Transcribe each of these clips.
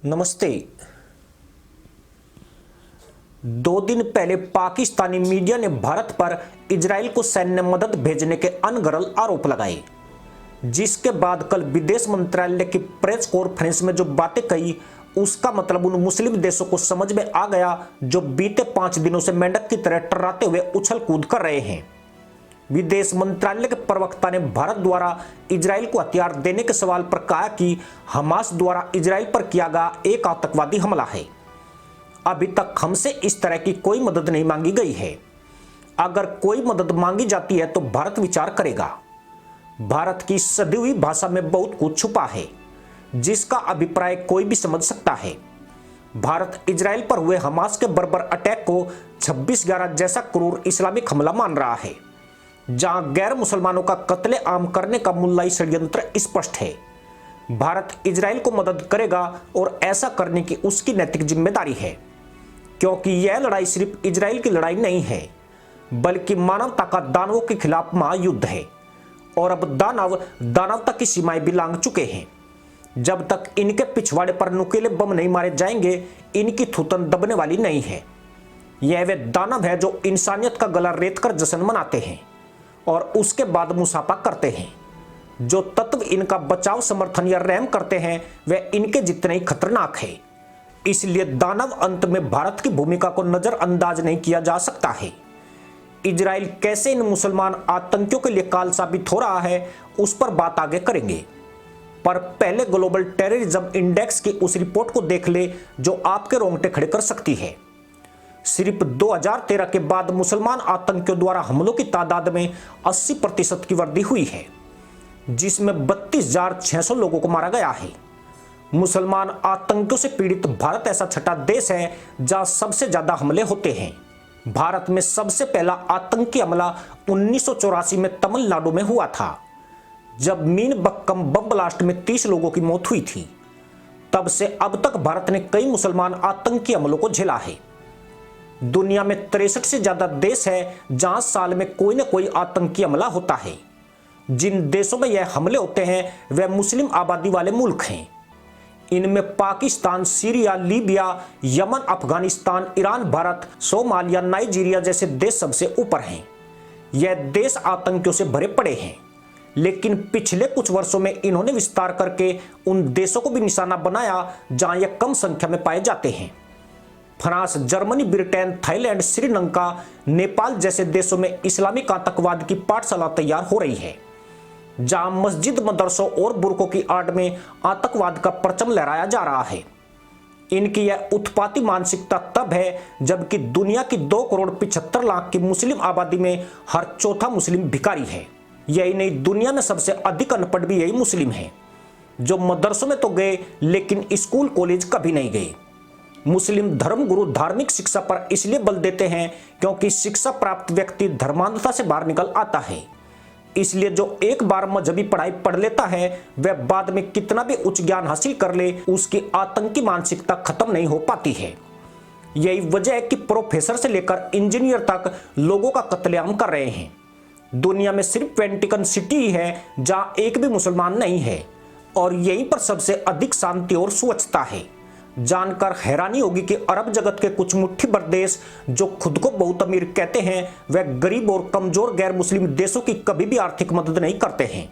नमस्ते। 2 दिन पहले पाकिस्तानी मीडिया ने भारत पर इजराइल को सैन्य मदद भेजने के अनगढ़ आरोप लगाए, जिसके बाद कल विदेश मंत्रालय की प्रेस कॉन्फ्रेंस में जो बातें कही उसका मतलब उन मुस्लिम देशों को समझ में आ गया जो बीते 5 दिनों से मेंढक की तरह टर्राते हुए उछल कूद कर रहे हैं। विदेश मंत्रालय के प्रवक्ता ने भारत द्वारा इजराइल को हथियार देने के सवाल पर कहा कि हमास द्वारा इजराइल पर किया गया एक आतंकवादी हमला है। अभी तक हमसे इस तरह की कोई मदद नहीं मांगी गई है। अगर कोई मदद मांगी जाती है तो भारत विचार करेगा। भारत की सदी हुई भाषा में बहुत कुछ छुपा है, जिसका अभिप्राय कोई भी समझ सकता है। भारत इजराइल पर हुए हमास के बर्बर अटैक को 26/11 जैसा क्रूर इस्लामिक हमला मान रहा है, जहां गैर मुसलमानों का कत्ले आम करने का मुल्लाई षड्यंत्र स्पष्ट है। भारत इजराइल को मदद करेगा और ऐसा करने की उसकी नैतिक जिम्मेदारी है, क्योंकि यह लड़ाई सिर्फ इजराइल की लड़ाई नहीं है, बल्कि मानवता का दानवों के खिलाफ महायुद्ध है। और अब दानवता की सीमाएं भी लांघ चुके हैं। जब तक इनके पिछवाड़े पर नुकीले बम नहीं मारे जाएंगे, इनकी थूथन दबने वाली नहीं है। यह वे दानव है जो इंसानियत का गला रेत कर जश्न मनाते हैं और उसके बाद मुसाफा करते हैं। जो तत्व इनका बचाव, समर्थन या रहम करते हैं वे इनके जितने ही खतरनाक है। इसलिए दानव अंत में भारत की भूमिका को नजरअंदाज नहीं किया जा सकता है। इजराइल कैसे इन मुसलमान आतंकियों के लिए काल साबित हो रहा है, उस पर बात आगे करेंगे। पर पहले ग्लोबल टेररिज्म इंडेक्स की उस रिपोर्ट को देख ले जो आपके रोंगटे खड़े कर सकती है। सिर्फ 2013 के बाद मुसलमान आतंकियों द्वारा हमलों की तादाद में 80% की वृद्धि हुई है, जिसमें 32,600 लोगों को मारा गया है। मुसलमान आतंकियों से पीड़ित भारत ऐसा छठा देश है जहां सबसे ज्यादा हमले होते हैं। भारत में सबसे पहला आतंकी हमला 1984 में तमिलनाडु में हुआ था, जब मीन बक्कम बम ब्लास्ट में 30 लोगों की मौत हुई थी। तब से अब तक भारत ने कई मुसलमान आतंकी हमलों को झेला है। दुनिया में 63 से ज्यादा देश है जहां साल में कोई न कोई आतंकी हमला होता है। जिन देशों में यह हमले होते हैं वे मुस्लिम आबादी वाले मुल्क हैं। इनमें Pakistan, Syria, Libya, Yemen, Afghanistan, Iran, Bharat, Somalia, Nigeria जैसे देश सबसे ऊपर हैं। यह देश आतंकियों से भरे पड़े हैं, लेकिन पिछले कुछ वर्षों में इन्होंने विस्तार करके उन देशों को भी निशाना बनाया जहां यह कम संख्या में पाए जाते हैं। France, Germany, Britain, Thailand, Sri Lanka, Nepal जैसे देशों में इस्लामिक आतंकवाद की पाठशाला तैयार हो रही है, जहां मस्जिद, मदरसों और बुरकों की आड़ में आतंकवाद का परचम लहराया जा रहा है। इनकी यह उत्पाती मानसिकता तब है जबकि दुनिया की 2,75,00,000 की मुस्लिम आबादी में हर चौथा मुस्लिम भिखारी है। यही नहीं, दुनिया में सबसे अधिक अनपढ़ भी यही मुस्लिम हैं, जो मदरसों में तो गए लेकिन स्कूल कॉलेज कभी नहीं गए। मुस्लिम धर्मगुरु धार्मिक शिक्षा पर इसलिए बल देते हैं क्योंकि शिक्षा प्राप्त व्यक्ति धर्मांधता से बाहर निकल आता है। इसलिए जो एक बार मजहबी पढ़ाई पढ़ लेता है वह बाद में कितना भी उच्च ज्ञान हासिल कर ले, उसकी आतंकी मानसिकता खत्म नहीं हो पाती है। यही वजह है कि प्रोफेसर से लेकर इंजीनियर तक लोगों का कत्लेआम कर रहे हैं। दुनिया में सिर्फ वेटिकन सिटी ही है जहां एक भी मुसलमान नहीं है, और यहीं पर सबसे अधिक शांति और स्वच्छता है। जानकर हैरानी होगी कि अरब जगत के कुछ मुट्ठी भर देश जो खुद को बहुत अमीर कहते हैं वह गरीब और कमजोर गैर मुस्लिम देशों की कभी भी आर्थिक मदद नहीं करते हैं,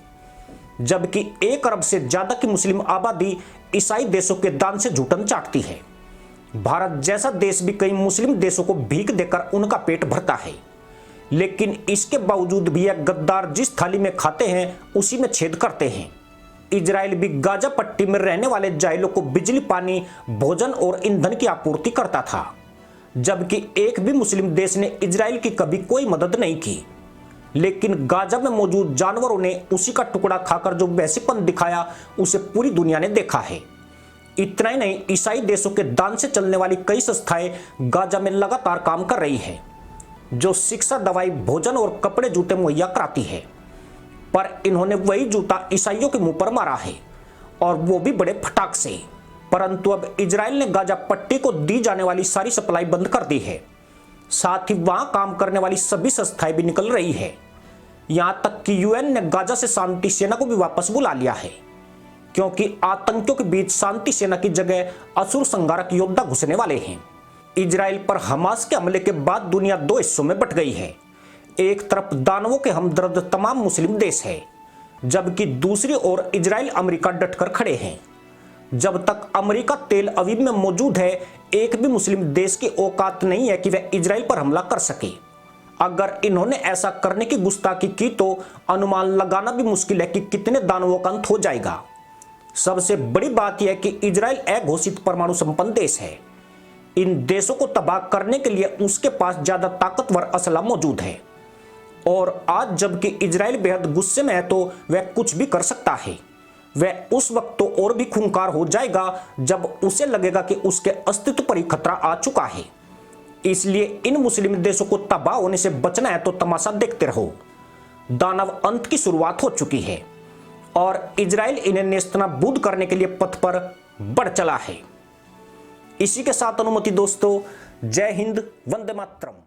जबकि 1 अरब से ज्यादा की मुस्लिम आबादी ईसाई देशों के दान से झूठन चाटती है। भारत जैसा देश भी कई मुस्लिम देशों को भीख देकर उनका पेट भरता है, लेकिन इसके बावजूद भी यह गद्दार जिस थाली में खाते हैं उसी में छेद करते हैं। इजराइल भी गाजा पट्टी में रहने वाले जाहिलों को बिजली, पानी, भोजन और ईंधन की आपूर्ति करता था, जबकि एक भी मुस्लिम देश ने इजराइल की कभी कोई मदद नहीं की। लेकिन गाजा में मौजूद जानवरों ने उसी का टुकड़ा खाकर जो वैसीपन दिखाया उसे पूरी दुनिया ने देखा है। इतना ही नहीं, ईसाई देशों के दान से चलने वाली कई संस्थाएं गाजा में लगातार काम कर रही है, जो शिक्षा, दवाई, भोजन और कपड़े, जूते मुहैया कराती है। पर इन्होंने वही जूता ईसाइयों के मुंह पर मारा है, और वो भी बड़े फटाक से। परंतु अब इजराइल ने गाजा पट्टी को दी जाने वाली सारी सप्लाई बंद कर दी है। साथ ही वहां काम करने वाली सभी संस्थाएं भी निकल रही है। यहां तक कि यूएन ने गाजा से शांति सेना को भी वापस बुला लिया है। क्योंकि आतंकियों के बीच शांति सेना की जगह असुर संहारक योद्धा घुसने वाले हैं। इजराइल पर हमास के हमले के बाद दुनिया दो हिस्सों में बंट गई है। एक तरफ दानवों के हमदर्द तमाम मुस्लिम देश है, जबकि दूसरी ओर इजराइल अमेरिका डटकर खड़े हैं। जब तक अमेरिका तेल अवीव में मौजूद है, एक भी मुस्लिम देश की औकात नहीं है कि वह इजराइल पर हमला कर सके। अगर इन्होंने ऐसा करने की गुस्ताखी की तो अनुमान लगाना भी मुश्किल है कि कितने दानवों का अंत हो जाएगा। सबसे बड़ी बात यह है कि इजराइल अघोषित परमाणु संपन्न देश है। इन देशों को तबाह करने के लिए उसके पास ज्यादा ताकतवर असला मौजूद है, और आज जबकि इजराइल बेहद गुस्से में है तो वह कुछ भी कर सकता है। वह उस वक्त तो और भी खूंखार हो जाएगा जब उसे लगेगा कि उसके अस्तित्व पर ही खतरा आ चुका है। इसलिए इन मुस्लिम देशों को तबाह होने से बचना है तो तमाशा देखते रहो। दानव अंत की शुरुआत हो चुकी है और इजराइल इन्हें नेस्तनाबूद करने के लिए पथ पर बढ़ चला है। इसी के साथ अनुमति दोस्तों, जय हिंद, वंदे मातरम।